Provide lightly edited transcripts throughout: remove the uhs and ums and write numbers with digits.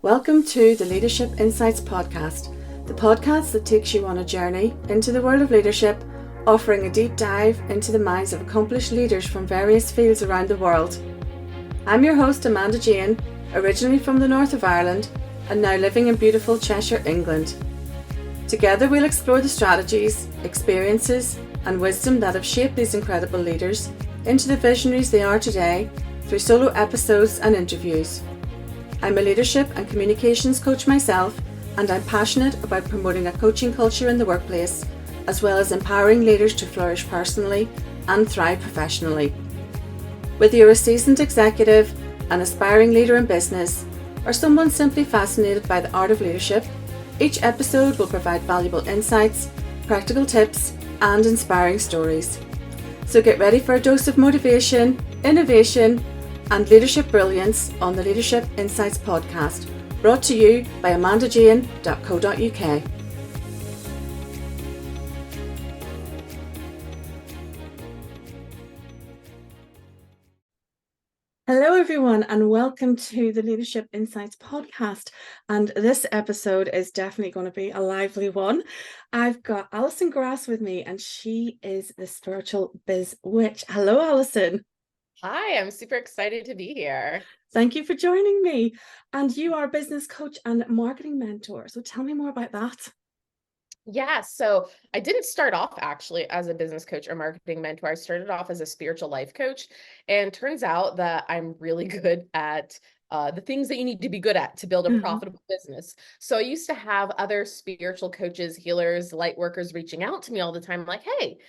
Welcome to the Leadership Insights podcast, the podcast that takes you on a journey into the world of leadership, offering a deep dive into the minds of accomplished leaders from various fields around the world. I'm your host, Amanda Jane, originally from the north of Ireland and now living in beautiful Cheshire, England. Together we'll explore the strategies, experiences and wisdom that have shaped these incredible leaders into the visionaries they are today through solo episodes and interviews. I'm a leadership and communications coach myself, and I'm passionate about promoting a coaching culture in the workplace, as well as empowering leaders to flourish personally and thrive professionally. Whether you're a seasoned executive, an aspiring leader in business, or someone simply fascinated by the art of leadership, each episode will provide valuable insights, practical tips, and inspiring stories. So get ready for a dose of motivation, innovation, and leadership brilliance on the Leadership Insights podcast, brought to you by amandajane.co.uk. Hello everyone, and welcome to the Leadership Insights podcast. And this episode is definitely going to be a lively one. I've got Alison Grass with me, and she is the spiritual biz witch. Hello, Alison. Hi, I'm super excited to be here. Thank you for joining me. And you are a business coach and marketing mentor. So tell me more about that. Yeah, so I didn't start off actually as a business coach or marketing mentor. I started off as a spiritual life coach, and turns out that I'm really good at the things that you need to be good at to build a profitable business. So I used to have other spiritual coaches, healers, light workers reaching out to me all the time, like, hey,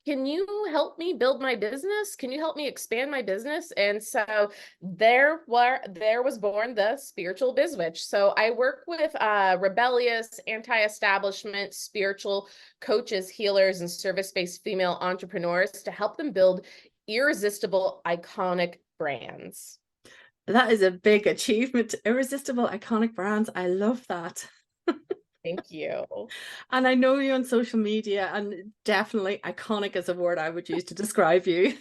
can you help me build my business? Can you help me expand my business? And so there was born the spiritual biz witch. So I work with rebellious, anti-establishment, spiritual coaches, healers, and service-based female entrepreneurs to help them build irresistible, iconic brands. That is a big achievement. Irresistible, iconic brands. I love that. Thank you. And I know you on social media, and definitely iconic is a word I would use to describe you.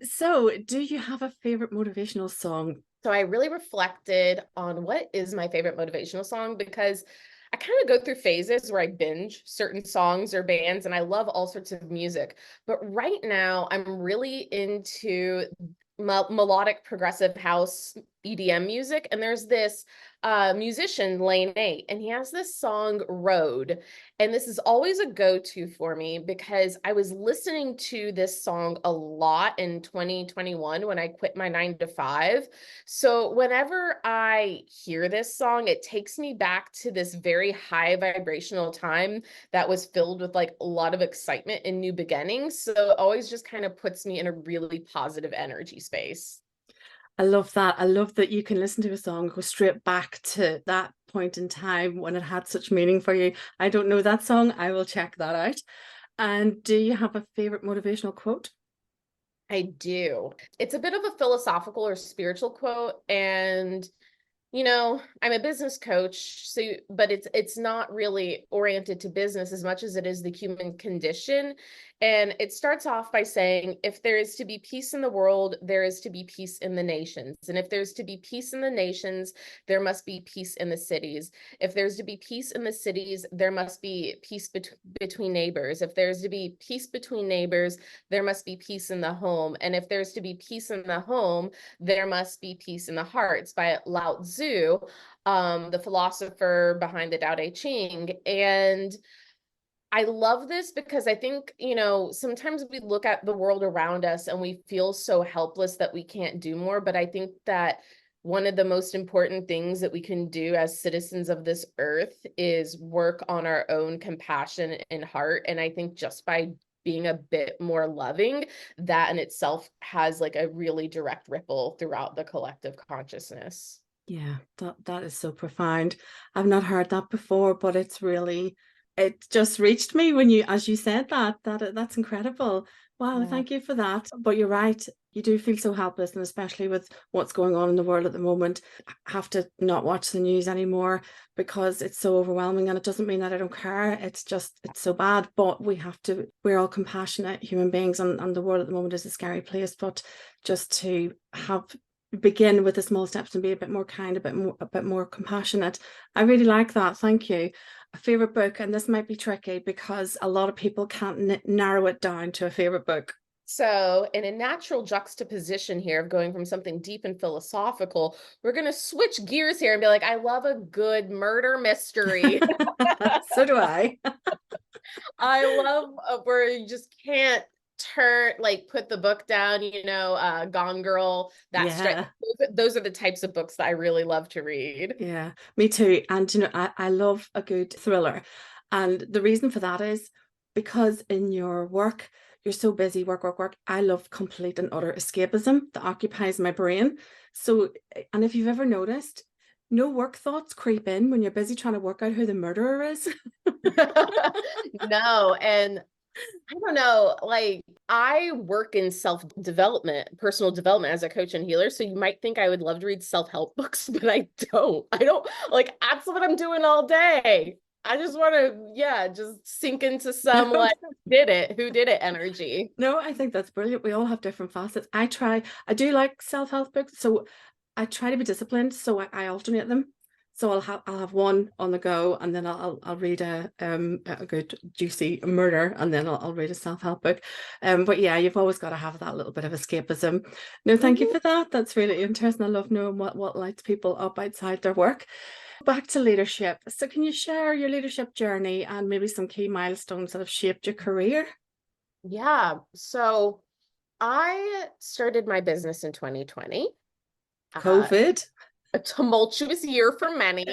So, do you have a favorite motivational song? So I really reflected on what is my favorite motivational song, because I kind of go through phases where I binge certain songs or bands, and I love all sorts of music. But right now, I'm really into melodic progressive house EDM music. And there's this musician, Lane 8, and he has this song, Road. And this is always a go-to for me because I was listening to this song a lot in 2021 when I quit my 9 to 5. So whenever I hear this song, it takes me back to this very high vibrational time that was filled with like a lot of excitement and new beginnings. So it always just kind of puts me in a really positive energy space. I love that. I love that you can listen to a song, go straight back to that point in time when it had such meaning for you. I don't know that song. I will check that out. And do you have a favorite motivational quote? I do. It's a bit of a philosophical or spiritual quote, and I'm a business coach, but it's not really oriented to business as much as it is the human condition. And it starts off by saying, if there is to be peace in the world, there is to be peace in the nations. And if there's to be peace in the nations, there must be peace in the cities. If there's to be peace in the cities, there must be peace between neighbors. If there's to be peace between neighbors, there must be peace in the home. And if there's to be peace in the home, there must be peace in the hearts, by Lao Tzu, the philosopher behind the Tao Te Ching. And I love this because I think, sometimes we look at the world around us and we feel so helpless that we can't do more. But I think that one of the most important things that we can do as citizens of this earth is work on our own compassion and heart. And I think just by being a bit more loving, that in itself has like a really direct ripple throughout the collective consciousness. Yeah, that is so profound. I've not heard that before, but it just reached me when as you said that's incredible. Wow, Yeah. thank you for that. But you're right, you do feel so helpless, and especially with what's going on in the world at the moment, I have to not watch the news anymore because it's so overwhelming. And it doesn't mean that I don't care. It's so bad. But we're all compassionate human beings, and the world at the moment is a scary place. But just to have begin with the small steps and be a bit more kind, a bit more compassionate. I really like that. Thank you. A favorite book, and this might be tricky because a lot of people can't narrow it down to a favorite book. So, in a natural juxtaposition here of going from something deep and philosophical, we're going to switch gears here and be like, I love a good murder mystery. So do I. I love where you just can't put the book down, Gone Girl, Yeah. those are the types of books that I really love to read. Yeah, me too. And I love a good thriller. And the reason for that is because in your work, you're so busy, work, work, work. I love complete and utter escapism that occupies my brain. So, and if you've ever noticed, no work thoughts creep in when you're busy trying to work out who the murderer is. No, and I don't know, like I work in self-development, personal development as a coach and healer. So you might think I would love to read self-help books, but I don't. Like that's what I'm doing all day. I just want to, just sink into some like who did it energy. No, I think that's brilliant. We all have different facets. I do like self-help books. So I try to be disciplined. So I alternate them. So I'll have one on the go, and then I'll read a good juicy murder, and then I'll read a self-help book. But yeah, you've always got to have that little bit of escapism. No, thank you for that. That's really interesting. I love knowing what lights people up outside their work. Back to leadership. So can you share your leadership journey and maybe some key milestones that have shaped your career? Yeah. So I started my business in 2020. COVID. A tumultuous year for many.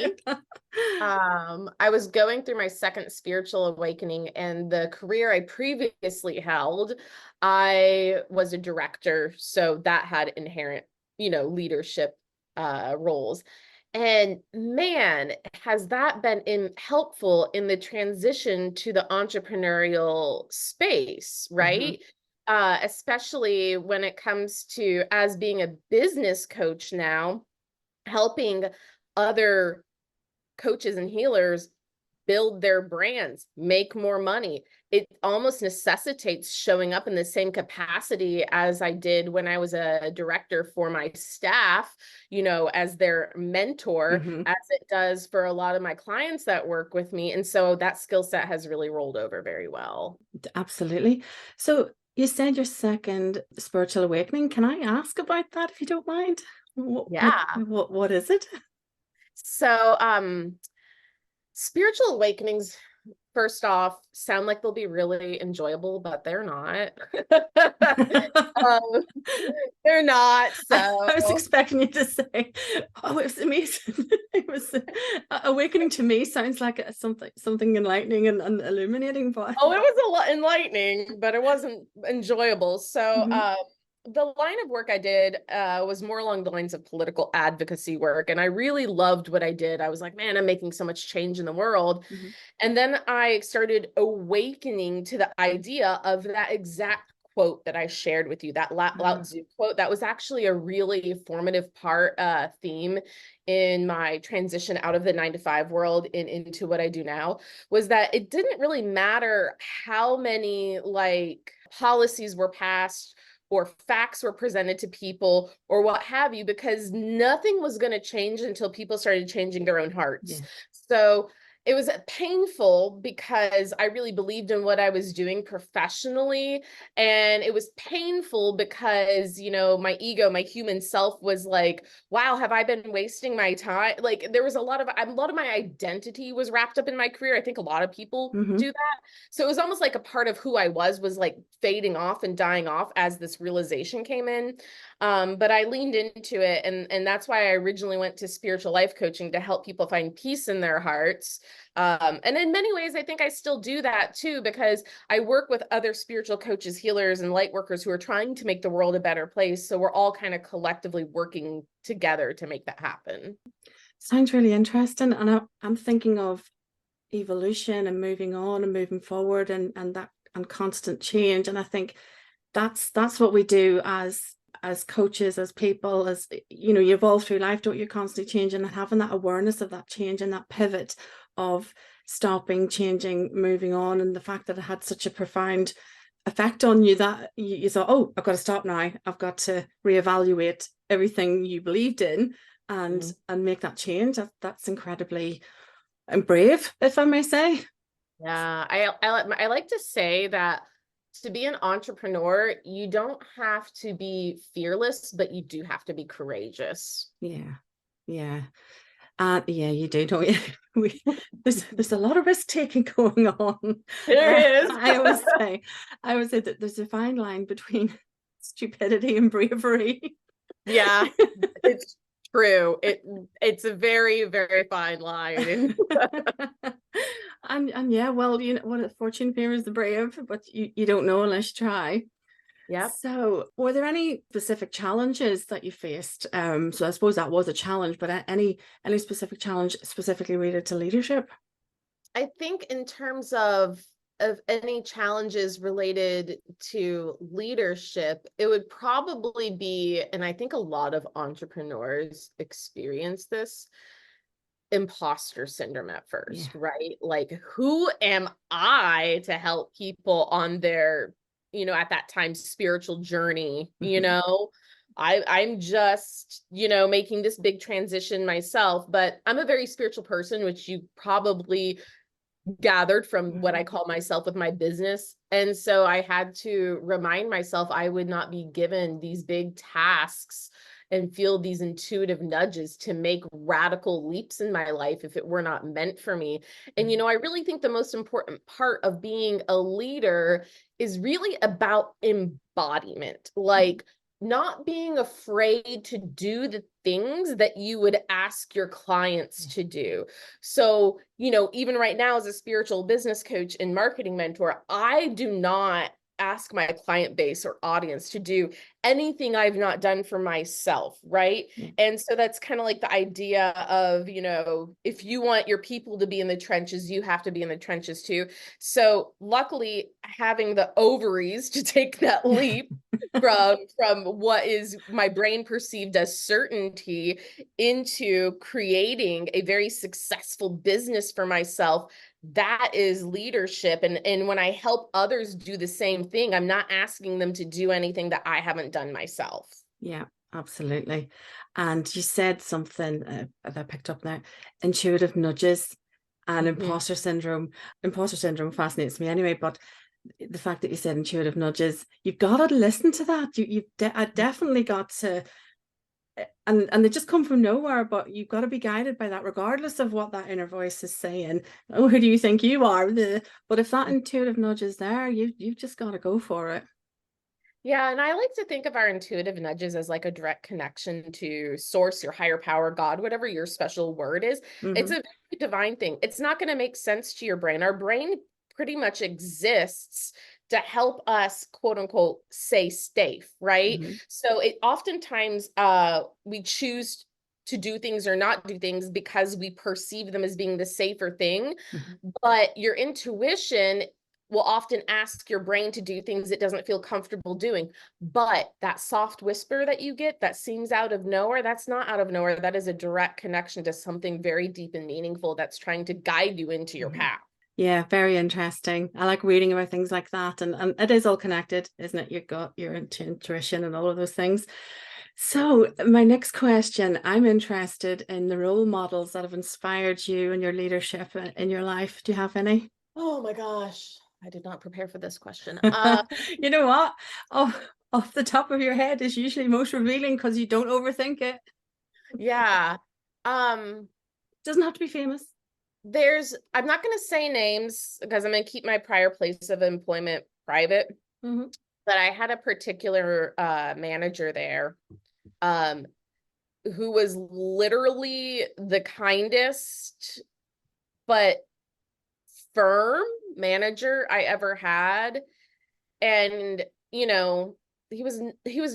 I was going through my second spiritual awakening, and the career I previously held, I was a director, so that had inherent, leadership roles. And man, has that been helpful in the transition to the entrepreneurial space, right? Especially when it comes to, as being a business coach now, helping other coaches and healers build their brands, make more money. It almost necessitates showing up in the same capacity as I did when I was a director for my staff, as their mentor, as it does for a lot of my clients that work with me. And so that skill set has really rolled over very well. Absolutely. So you said your second spiritual awakening. Can I ask about that if you don't mind? What is it? So, spiritual awakenings, first off, sound like they'll be really enjoyable, but they're not. They're not. So I was expecting you to say, "Oh, it was amazing." It was awakening to me sounds like something enlightening and illuminating. But it was a lot enlightening, but it wasn't enjoyable. So, the line of work I did was more along the lines of political advocacy work. And I really loved what I did. I was like, man, I'm making so much change in the world. And then I started awakening to the idea of that exact quote that I shared with you, that Lao Tzu quote. That was actually a really formative theme in my transition out of the 9-to-5 world and into what I do now, was that it didn't really matter how many policies were passed or facts were presented to people or what have you, because nothing was going to change until people started changing their own hearts. So it was painful because I really believed in what I was doing professionally. And it was painful because, my ego, my human self was like, wow, have I been wasting my time? Like there was a lot of my identity was wrapped up in my career. I think a lot of people do that. So it was almost like a part of who I was like fading off and dying off as this realization came in. But I leaned into it. And that's why I originally went to spiritual life coaching, to help people find peace in their hearts. And in many ways, I think I still do that too, because I work with other spiritual coaches, healers, and light workers who are trying to make the world a better place. So we're all kind of collectively working together to make that happen. Sounds really interesting. And I'm thinking of evolution and moving on and moving forward and constant change. And I think that's what we do as coaches, as people, as you evolve through life, don't you? Constantly changing and having that awareness of that change and that pivot of stopping, changing, moving on, and the fact that it had such a profound effect on you that you thought, oh, I've got to stop now. I've got to reevaluate everything you believed in Mhm. and make that change. That's incredibly brave, if I may say. Yeah, I like to say that to be an entrepreneur, you don't have to be fearless, but you do have to be courageous. Yeah, yeah. Yeah, you do, don't you? There's a lot of risk taking going on. There is. I always say that there's a fine line between stupidity and bravery. Yeah, it's true. It's a very, very fine line. And yeah, well, you know what, fortune favors the brave, but you don't know unless you try. Yep. So, were there any specific challenges that you faced? So I suppose that was a challenge, but any specific challenge specifically related to leadership? I think in terms of any challenges related to leadership, it would probably be, and I think a lot of entrepreneurs experience this, imposter syndrome at Yeah. first, right? Like, who am I to help people on their, at that time, spiritual journey, Mhm. I'm just, making this big transition myself, but I'm a very spiritual person, which you probably gathered from what I Mhm. call myself with my business. And so I had to remind myself I would not be given these big tasks and feel these intuitive nudges to make radical leaps in my life if it were not meant for me. And, Mhm. I really think the most important part of being a leader is really about embodiment. Mhm. Like, not being afraid to do the things that you would ask your clients Yeah. to do. So, even right now as a spiritual business coach and marketing mentor, I do not ask my client base or audience to do anything I've not done for myself, right? Yeah. And so that's kind of like the idea of, if you want your people to be in the trenches, you have to be in the trenches too. So luckily, having the ovaries to take that leap from what is my brain perceived as certainty into creating a very successful business for myself, that is leadership. And when I help others do the same thing, I'm not asking them to do anything that I haven't done myself. Yeah, absolutely. And you said something that I picked up there, intuitive nudges and Mhm. imposter syndrome. Imposter syndrome fascinates me anyway, but the fact that you said intuitive nudges, you've got to listen to that. I definitely got to, and they just come from nowhere, but you've got to be guided by that, regardless of what that inner voice is saying. Oh, who do you think you are? But if that intuitive nudge is there, you've just got to go for it. Yeah, and I like to think of our intuitive nudges as like a direct connection to source, your higher power, God, whatever your special word is. It's a Hmm. very divine thing. It's not going to make sense to your brain. Our brain pretty much exists to help us, quote unquote, say safe, right? Hmm. So it oftentimes we choose to do things or not do things because we perceive them as being the safer thing. Hmm. But your intuition will often ask your brain to do things it doesn't feel comfortable doing. But that soft whisper that you get that seems out of nowhere, that's not out of nowhere. That is a direct connection to something very deep and meaningful that's trying to guide you into your Hmm. path. Yeah, very interesting. I like reading about things like that, and it is all connected, isn't it? You've got your intuition and all of those things. So, my next question, I'm interested in the role models that have inspired you in your leadership in your life. Do you have any? Oh my gosh. I did not prepare for this question. You know what? Oh, off the top of your head is usually most revealing because you don't overthink it. Yeah. Um, Doesn't have to be famous. I'm not going to say names because I'm going to keep my prior place of employment private, Hmm. but I had a particular manager there um, who was literally the kindest but firm manager I ever had. And, you know, he was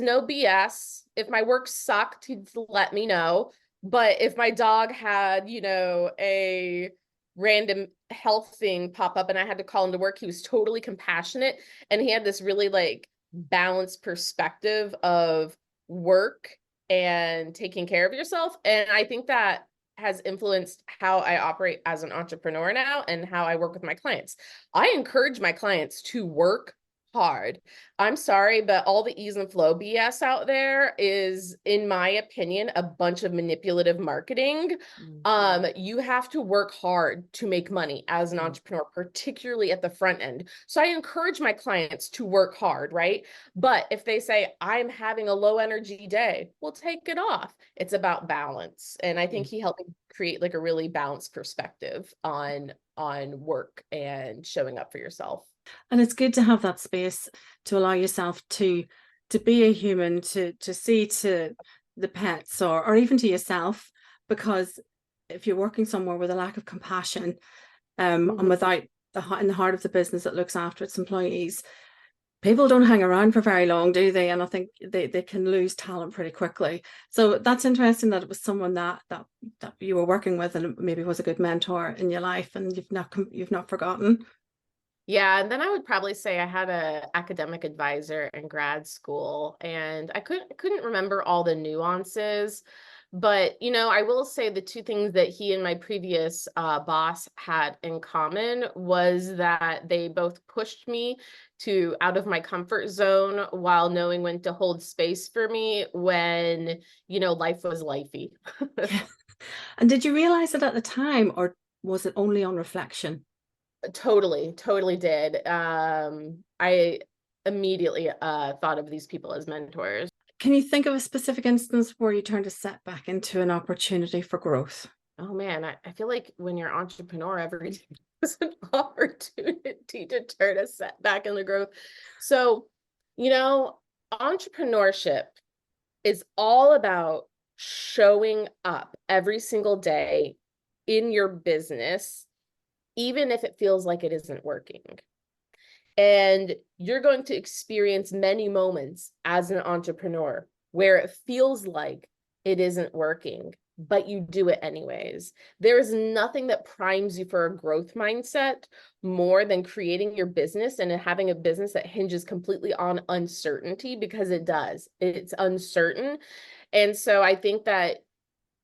no BS. If my work sucked, he'd let me know. But if my dog had, a random health thing pop up and I had to call him to work, he was totally compassionate. And he had this really like balanced perspective of work and taking care of yourself. And I think that has influenced how I operate as an entrepreneur now and how I work with my clients. I encourage my clients to work hard. I'm sorry, but all the ease and flow BS out there is, in my opinion, a bunch of manipulative marketing. You have to work hard to make money as an entrepreneur, particularly at the front end. So I encourage my clients to work hard, right? But if they say, I'm having a low energy day, we'll take it off. It's about balance. And I think he helped me create like a really balanced perspective on work and showing up for yourself. And it's good to have that space to allow yourself to be a human, to see to the pets or even to yourself, because if you're working somewhere with a lack of compassion, and without in the heart of the business that looks after its employees, people don't hang around for very long, do they? And I think they can lose talent pretty quickly. So that's interesting that it was someone that you were working with and maybe was a good mentor in your life, and you've not forgotten. Yeah, and then I would probably say I had an academic advisor in grad school, and I couldn't remember all the nuances, but I will say the two things that he and my previous boss had in common was that they both pushed me to out of my comfort zone while knowing when to hold space for me when life was lifey. Yeah. And did you realize it at the time, or was it only on reflection? Totally did. I immediately thought of these people as mentors. Can you think of a specific instance where you turned a setback into an opportunity for growth? Oh man, I feel like when you're an entrepreneur, every day is an opportunity to turn a setback into growth. So, entrepreneurship is all about showing up every single day in your business, even if it feels like it isn't working. And you're going to experience many moments as an entrepreneur where it feels like it isn't working, but you do it anyways. There is nothing that primes you for a growth mindset more than creating your business and having a business that hinges completely on uncertainty, because it does. It's uncertain. And so I think that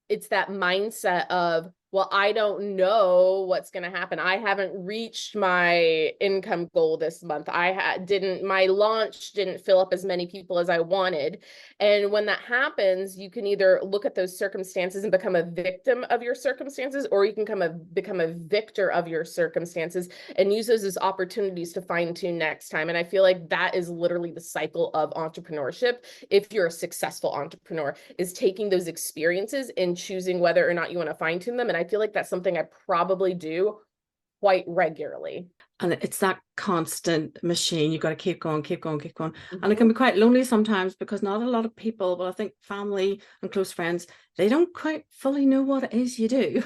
it's that mindset of, well, I don't know what's going to happen. I haven't reached my income goal this month. My launch didn't fill up as many people as I wanted. And when that happens, you can either look at those circumstances and become a victim of your circumstances, or you can become a victor of your circumstances and use those as opportunities to fine tune next time. And I feel like that is literally the cycle of entrepreneurship. If you're a successful entrepreneur, is taking those experiences and choosing whether or not you want to fine tune them. And I feel like that's something I probably do quite regularly. And it's that constant machine. You've got to keep going. And it can be quite lonely sometimes, because not a lot of people, well, I think family and close friends, they don't quite fully know what it is you do.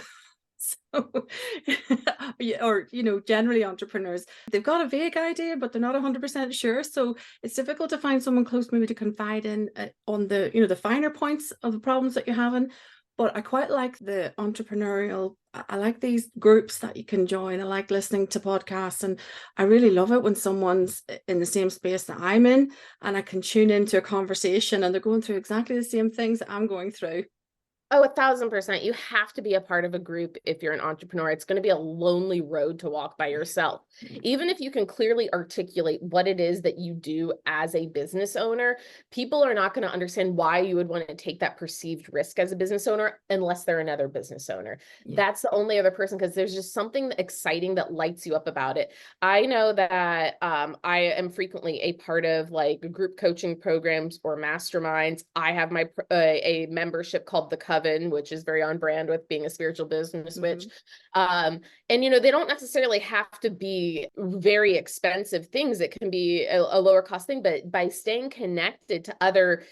So, or, generally entrepreneurs, they've got a vague idea, but they're not 100% sure. So it's difficult to find someone close maybe to confide in on the, the finer points of the problems that you're having. But I quite like the entrepreneurial, I like these groups that you can join. I like listening to podcasts, and I really love it when someone's in the same space that I'm in, and I can tune into a conversation and they're going through exactly the same things that I'm going through. Oh, 1,000%. You have to be a part of a group if you're an entrepreneur. It's going to be a lonely road to walk by yourself. Even if you can clearly articulate what it is that you do as a business owner, people are not going to understand why you would want to take that perceived risk as a business owner unless they're another business owner. Yeah. That's the only other person, because there's just something exciting that lights you up about it. I know that I am frequently a part of like group coaching programs or masterminds. I have my a membership called the Coven, which is very on brand with being a spiritual business witch. And they don't necessarily have to be very expensive things. It can be a lower cost thing, but by staying connected to other,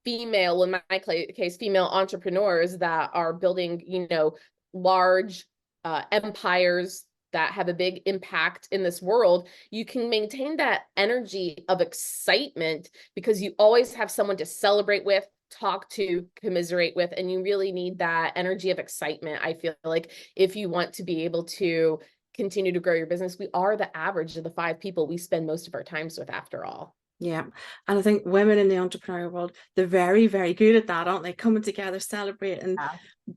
female, in my case, female entrepreneurs that are building, large empires that have a big impact in this world, you can maintain that energy of excitement because you always have someone to celebrate with, talk to, commiserate with, and you really need that energy of excitement. I feel like if you want to be able to continue to grow your business, we are the average of the 5 people we spend most of our times with, after all. Yeah. And I think women in the entrepreneurial world, they're very, very good at that, aren't they? Coming together, celebrating,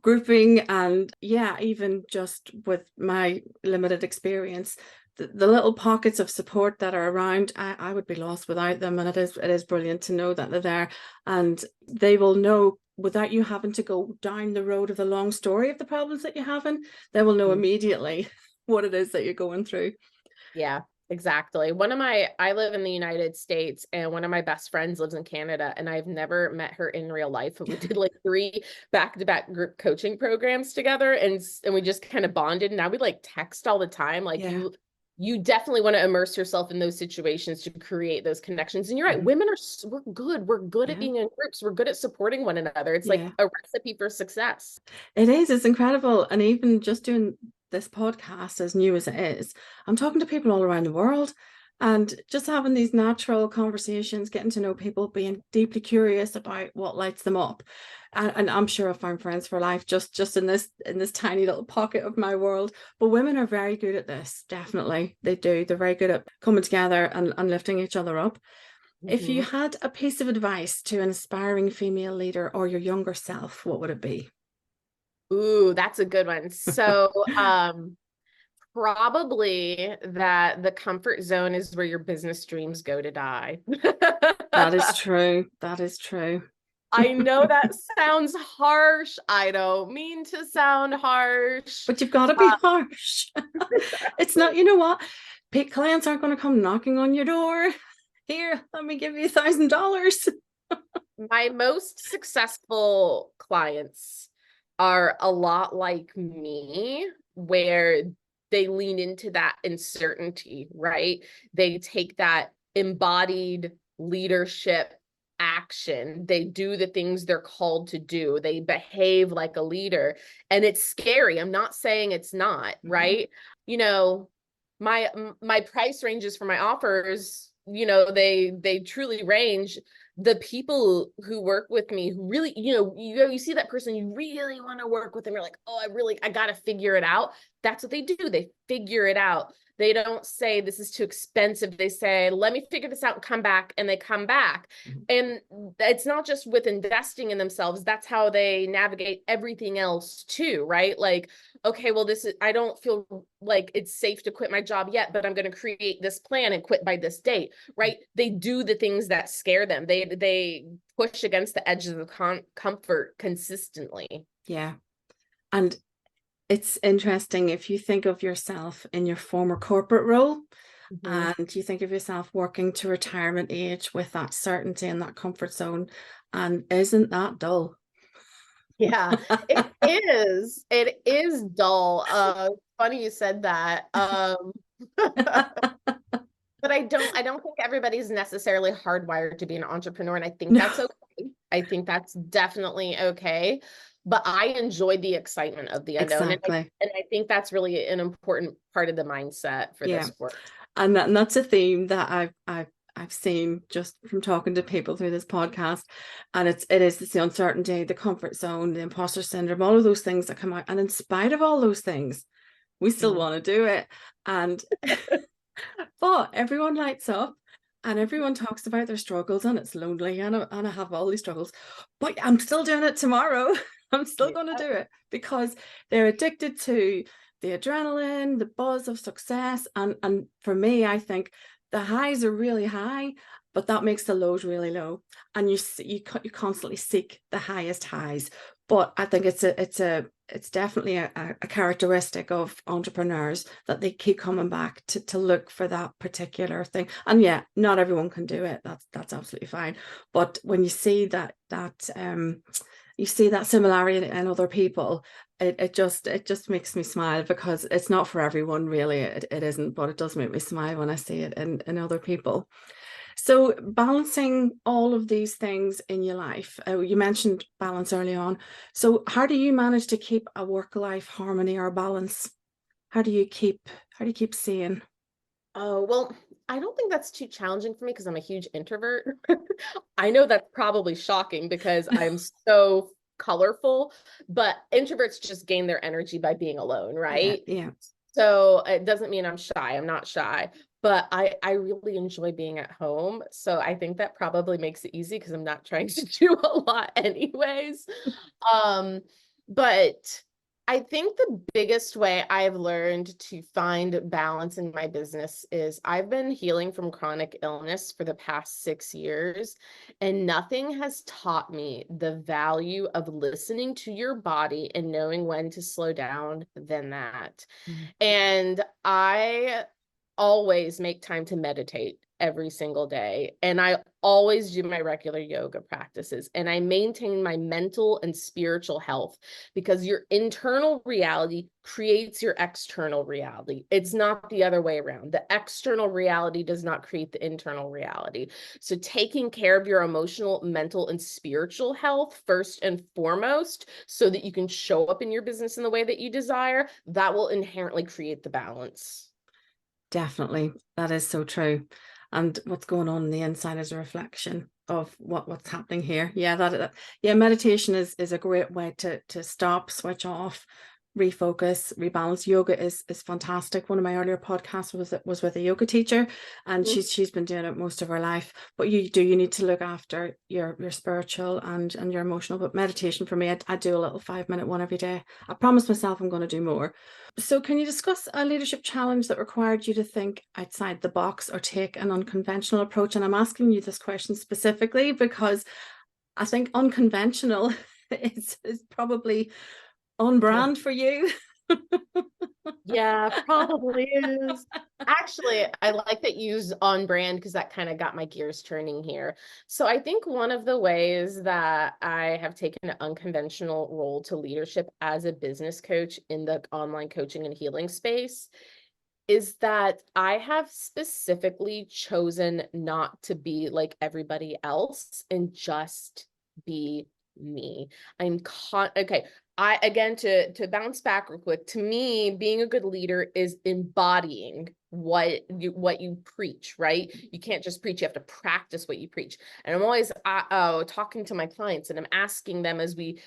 grouping. And yeah, even just with my limited experience, the little pockets of support that are around, I would be lost without them. And it is brilliant to know that they're there, and they will know without you having to go down the road of the long story of the problems that you're having. They will know immediately what it is that you're going through. Yeah, exactly. I live in the United States, and one of my best friends lives in Canada, and I've never met her in real life. And we did like 3 back-to-back group coaching programs together, and we just kind of bonded. Now we like text all the time. Like you definitely want to immerse yourself in those situations to create those connections. And you're right, women we're good. We're good at being in groups. We're good at supporting one another. It's like a recipe for success. It is. It's incredible. And even just doing this podcast, as new as it is, I'm talking to people all around the world, and just having these natural conversations, getting to know people, being deeply curious about what lights them up. And I'm sure I'll find friends for life just in this tiny little pocket of my world. But women are very good at this. Definitely. They do. They're very good at coming together and lifting each other up. If you had a piece of advice to an aspiring female leader or your younger self, what would it be? Ooh, that's a good one. So, probably that the comfort zone is where your business dreams go to die. That is true. That is true. I know that sounds harsh. I don't mean to sound harsh. But you've got to be harsh. It's not, you know what? Clients aren't going to come knocking on your door. Here, let me give you $1,000. My most successful clients are a lot like me, where they lean into that uncertainty, right? They take that embodied leadership action. They do the things they're called to do. They behave like a leader. And it's scary. I'm not saying it's not, right? You know, my price ranges for my offers, you know, they truly range. The people who work with me who really, you see that person you really want to work with, and you're like, oh, I got to figure it out. That's what they do. They figure it out. They don't say this is too expensive. They say, let me figure this out and come back. And they come back. And it's not just with investing in themselves. That's how they navigate everything else too, right? Like, okay, well, I don't feel like it's safe to quit my job yet, but I'm going to create this plan and quit by this date, right? They do the things that scare them. They push against the edges of comfort consistently. Yeah. And it's interesting if you think of yourself in your former corporate role, and you think of yourself working to retirement age with that certainty and that comfort zone, and isn't that dull? Yeah, it is. It is dull. Funny you said that. But I don't think everybody's necessarily hardwired to be an entrepreneur, and I think that's okay. I think that's definitely okay. But I enjoy the excitement of the unknown. Exactly. And I think that's really an important part of the mindset for this work. And that's a theme that I've seen just from talking to people through this podcast. And it's the uncertainty, the comfort zone, the imposter syndrome, all of those things that come out. And in spite of all those things, we still want to do it. And but everyone lights up and everyone talks about their struggles, and it's lonely, and I have all these struggles, but I'm still doing it tomorrow. I'm still going to do it, because they're addicted to the adrenaline, the buzz of success. And for me, I think the highs are really high, but that makes the lows really low. And you constantly seek the highest highs. But I think it's definitely a characteristic of entrepreneurs that they keep coming back to look for that particular thing. And yeah, not everyone can do it. That's absolutely fine. But when you see that you see that similarity in other people, it just makes me smile, because it's not for everyone, really. It isn't, but it does make me smile when I see it in other people. So balancing all of these things in your life, you mentioned balance early on. So how do you manage to keep a work-life harmony or balance? How do you keep seeing? Oh, well, I don't think that's too challenging for me because I'm a huge introvert. I know that's probably shocking because I'm so colorful, but introverts just gain their energy by being alone, right? Yeah. So it doesn't mean I'm shy. I'm not shy, but I really enjoy being at home. So I think that probably makes it easy because I'm not trying to do a lot anyways. But I think the biggest way I've learned to find balance in my business is I've been healing from chronic illness for the past 6 years, and nothing has taught me the value of listening to your body and knowing when to slow down than that. Mm. And I always make time to meditate every single day. And I always do my regular yoga practices. And I maintain my mental and spiritual health because your internal reality creates your external reality. It's not the other way around. The external reality does not create the internal reality. So taking care of your emotional, mental, and spiritual health first and foremost, so that you can show up in your business in the way that you desire, that will inherently create the balance. Definitely. That is so true. And what's going on the inside is a reflection of what's happening here. Yeah, yeah, meditation is a great way to stop, switch off, refocus, rebalance. Yoga is fantastic. One of my earlier podcasts was with a yoga teacher, and she's been doing it most of her life. But you need to look after your spiritual and your emotional. But meditation for me, I do a little 5-minute one every day. I promise myself I'm going to do more. So can you discuss a leadership challenge that required you to think outside the box or take an unconventional approach? And I'm asking you this question specifically because I think unconventional is probably on brand for you. Yeah, probably is. Actually, I like that you use on brand because that kind of got my gears turning here. So I think one of the ways that I have taken an unconventional role to leadership as a business coach in the online coaching and healing space is that I have specifically chosen not to be like everybody else and just be me. Okay. I again to bounce back real quick. To me, being a good leader is embodying what you preach, right? You can't just preach, you have to practice what you preach. And I'm always talking to my clients, and I'm asking them as we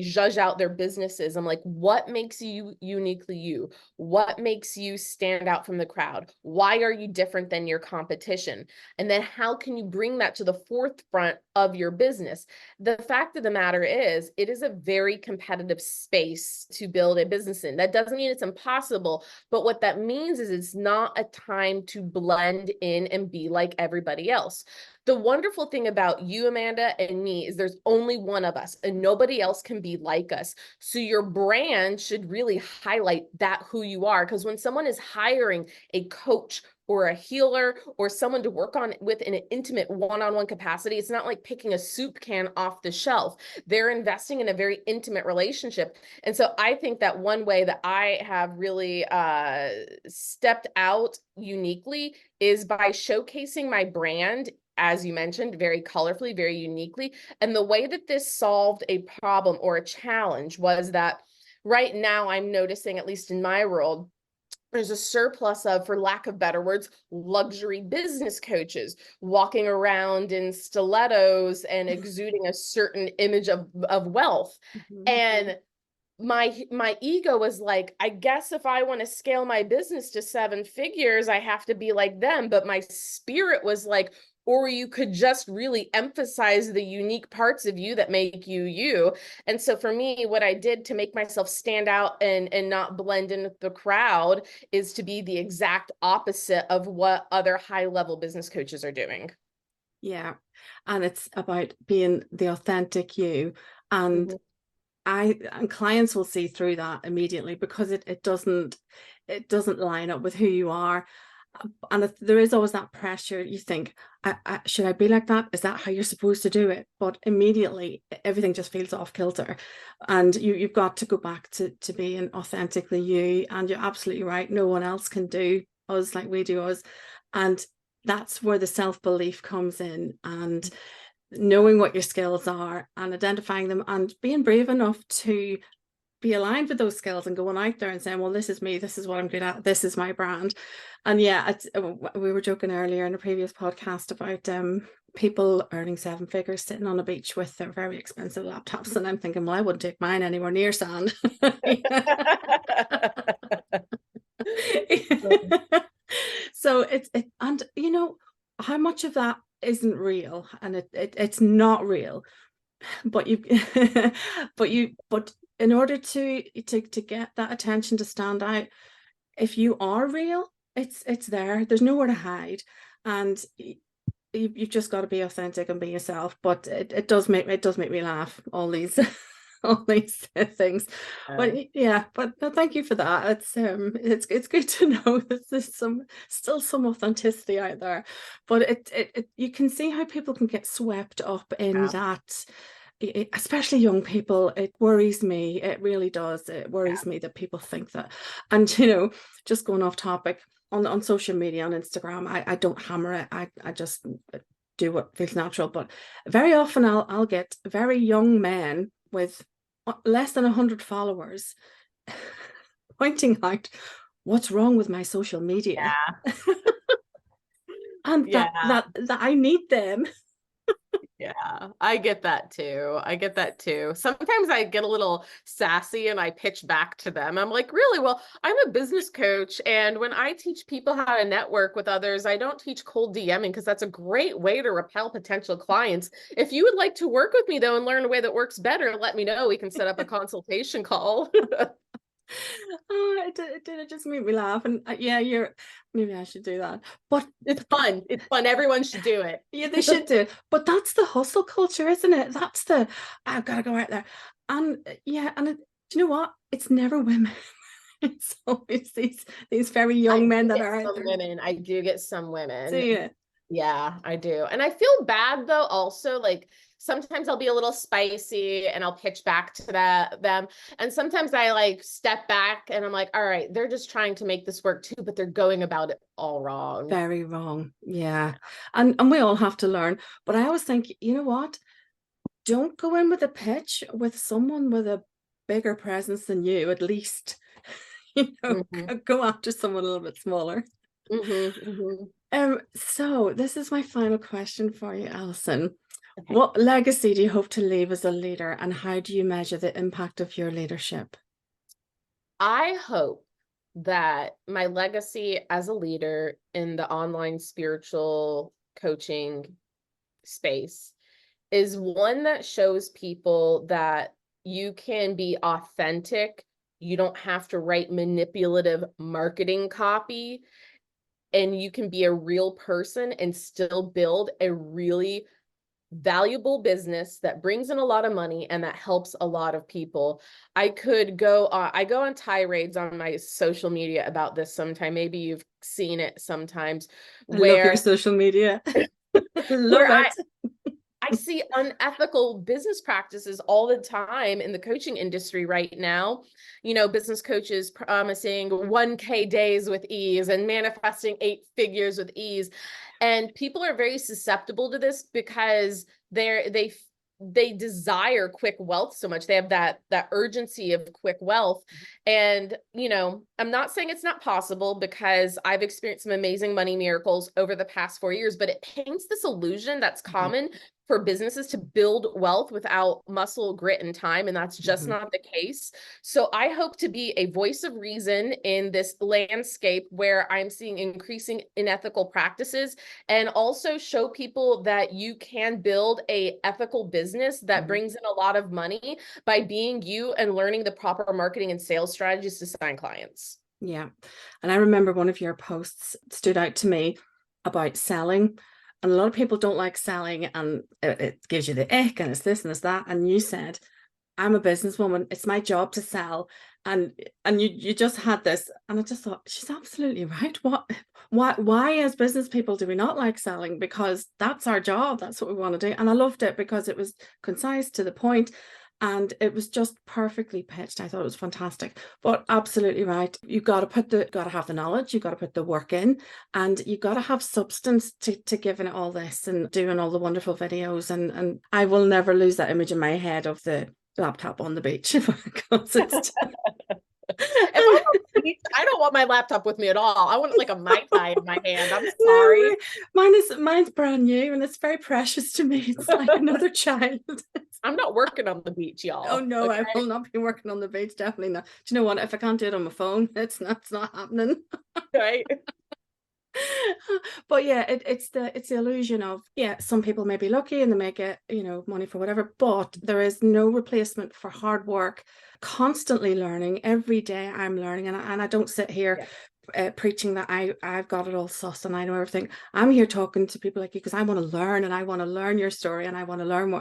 judge out their businesses, I'm like, what makes you uniquely you? What makes you stand out from the crowd? Why are you different than your competition? And then how can you bring that to the forefront of your business? The fact of the matter is, it is a very competitive space to build a business in. That doesn't mean it's impossible, but what that means is it's not a time to blend in and be like everybody else. The wonderful thing about you, Amanda, and me is there's only one of us and nobody else can be like us. So your brand should really highlight that who you are. Because when someone is hiring a coach or a healer or someone to work on with in an intimate one-on-one capacity, it's not like picking a soup can off the shelf. They're investing in a very intimate relationship. And so I think that one way that I have really stepped out uniquely is by showcasing my brand, as you mentioned, very colorfully, very uniquely. And the way that this solved a problem or a challenge was that right now I'm noticing, at least in my world, there's a surplus of, for lack of better words, luxury business coaches walking around in stilettos and exuding a certain image of wealth. Mm-hmm. And my ego was like, I guess if I want to scale my business to 7 figures, I have to be like them. But my spirit was like, or you could just really emphasize the unique parts of you that make you you. And so for me, what I did to make myself stand out and not blend in with the crowd is to be the exact opposite of what other high level business coaches are doing. Yeah. And it's about being the authentic you. And and clients will see through that immediately because it doesn't line up with who you are. And there is always that pressure. You think, should I be like that? Is that how you're supposed to do it? But immediately everything just feels off kilter, and you've got to go back to being authentically you. And you're absolutely right. No one else can do us like we do us, and that's where the self-belief comes in, and knowing what your skills are and identifying them and being brave enough to be aligned with those skills and going out there and saying, well, this is me, this is what I'm good at, this is my brand. And yeah, we were joking earlier in a previous podcast about people earning 7 figures sitting on a beach with their very expensive laptops, and I'm thinking, well, I wouldn't take mine anywhere near sand. So and you know how much of that isn't real, and it's not real, but you but in order to get that attention, to stand out, if you are real, it's there. There's nowhere to hide, and you've just got to be authentic and be yourself. But it does make me laugh, all these all these things. But yeah, but no, thank you for that. It's good to know that there's still some authenticity out there. But it you can see how people can get swept up in that. Especially young people, it worries me. It really does. It worries me that people think that. And just going off topic, on social media, on Instagram, I don't hammer it. I just do what feels natural. But very often I'll get very young men with less than 100 followers pointing out what's wrong with my social media. And that I need them. Yeah, I get that too. Sometimes I get a little sassy and I pitch back to them. I'm like, really? Well, I'm a business coach. And when I teach people how to network with others, I don't teach cold DMing, because that's a great way to repel potential clients. If you would like to work with me, though, and learn a way that works better, let me know. We can set up a consultation call. Oh, it just made me laugh. And maybe I should do that. But it's fun. Everyone should do it. Yeah, they should do it. But that's the hustle culture, isn't it? That's the I've got to go out there. And do you know what? It's never women. It's always these very young men that are out there. Women. I do get some women. Do you? Yeah, I do. And I feel bad, though, also, like, sometimes I'll be a little spicy and I'll pitch back to them. And sometimes I like step back and I'm like, all right, they're just trying to make this work too, but they're going about it all wrong. Very wrong. Yeah. And we all have to learn. But I always think, you know what? Don't go in with a pitch with someone with a bigger presence than you, at least. Go after someone a little bit smaller. So this is my final question for you, Alison. Okay. What legacy do you hope to leave as a leader, and how do you measure the impact of your leadership? I hope that my legacy as a leader in the online spiritual coaching space is one that shows people that you can be authentic. You don't have to write manipulative marketing copy, and you can be a real person and still build a really valuable business that brings in a lot of money and that helps a lot of people. I go on tirades on my social media about this sometime. Maybe you've seen it sometimes. I love your social media. Love it. I see unethical business practices all the time in the coaching industry right now. Business coaches promising 1K days with ease and manifesting 8 figures with ease. And people are very susceptible to this because they desire quick wealth so much. They have that urgency of quick wealth. And, I'm not saying it's not possible, because I've experienced some amazing money miracles over the past 4 years, but it paints this illusion that's common for businesses to build wealth without muscle, grit, and time. And that's just not the case. So I hope to be a voice of reason in this landscape where I'm seeing increasing unethical practices, and also show people that you can build a ethical business that brings in a lot of money by being you and learning the proper marketing and sales strategies to sign clients. Yeah. And I remember one of your posts stood out to me about selling. And a lot of people don't like selling, and it gives you the ick, and it's this and it's that. And you said, I'm a businesswoman. It's my job to sell. And you just had this. And I just thought, she's absolutely right. Why as business people do we not like selling? Because that's our job. That's what we want to do. And I loved it because it was concise, to the point. And it was just perfectly pitched. I thought it was fantastic. But absolutely right. You've got to have the knowledge, you've got to put the work in, and you've got to have substance to giving it all this and doing all the wonderful videos. And I will never lose that image in my head of the laptop on the beach. Because it's I don't want my laptop with me at all. I want like a Mai Tai in my hand. I'm sorry. Mine's brand new and it's very precious to me. It's like another child. I'm not working on the beach, y'all. Oh no, okay? I will not be working on the beach. Definitely not. Do you know what? If I can't do it on my phone, it's not happening. Right. But yeah, it's the illusion of, yeah, some people may be lucky and they may get, money for whatever, but there is no replacement for hard work, constantly learning. Every day I'm learning, and I don't sit here preaching that I've got it all sussed and I know everything. I'm here talking to people like you because I want to learn, and I want to learn your story, and I want to learn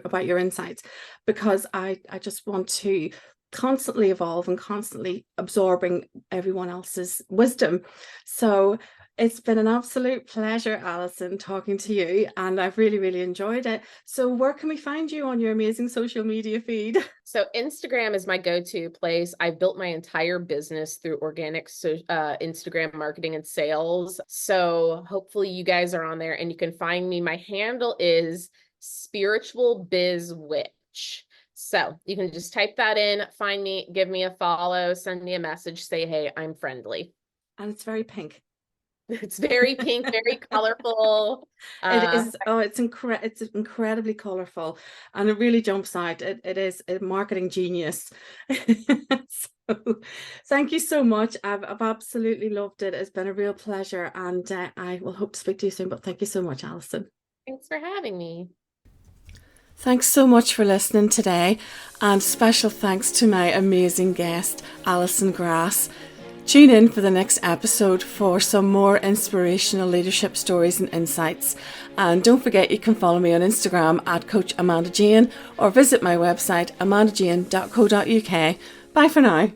about your insights, because I just want to constantly evolve and constantly absorbing everyone else's wisdom. So it's been an absolute pleasure, Alison, talking to you, and I've really, really enjoyed it. So where can we find you on your amazing social media feed? So Instagram is my go-to place. I built my entire business through organic Instagram marketing and sales. So hopefully you guys are on there and you can find me. My handle is Spiritual Biz Witch. So you can just type that in, find me, give me a follow, send me a message, say, hey, I'm friendly. And it's very pink. It's very pink, very colorful. It is. Oh, it's incredibly colorful, and it really jumps out. It is a marketing genius. So, thank you so much. I've absolutely loved it. It's been a real pleasure, and I will hope to speak to you soon. But thank you so much, Alison. Thanks for having me. Thanks so much for listening today, and special thanks to my amazing guest, Alison Grass. Tune in for the next episode for some more inspirational leadership stories and insights. And don't forget, you can follow me on Instagram at Coach Amanda Jane, or visit my website amandajane.co.uk. Bye for now.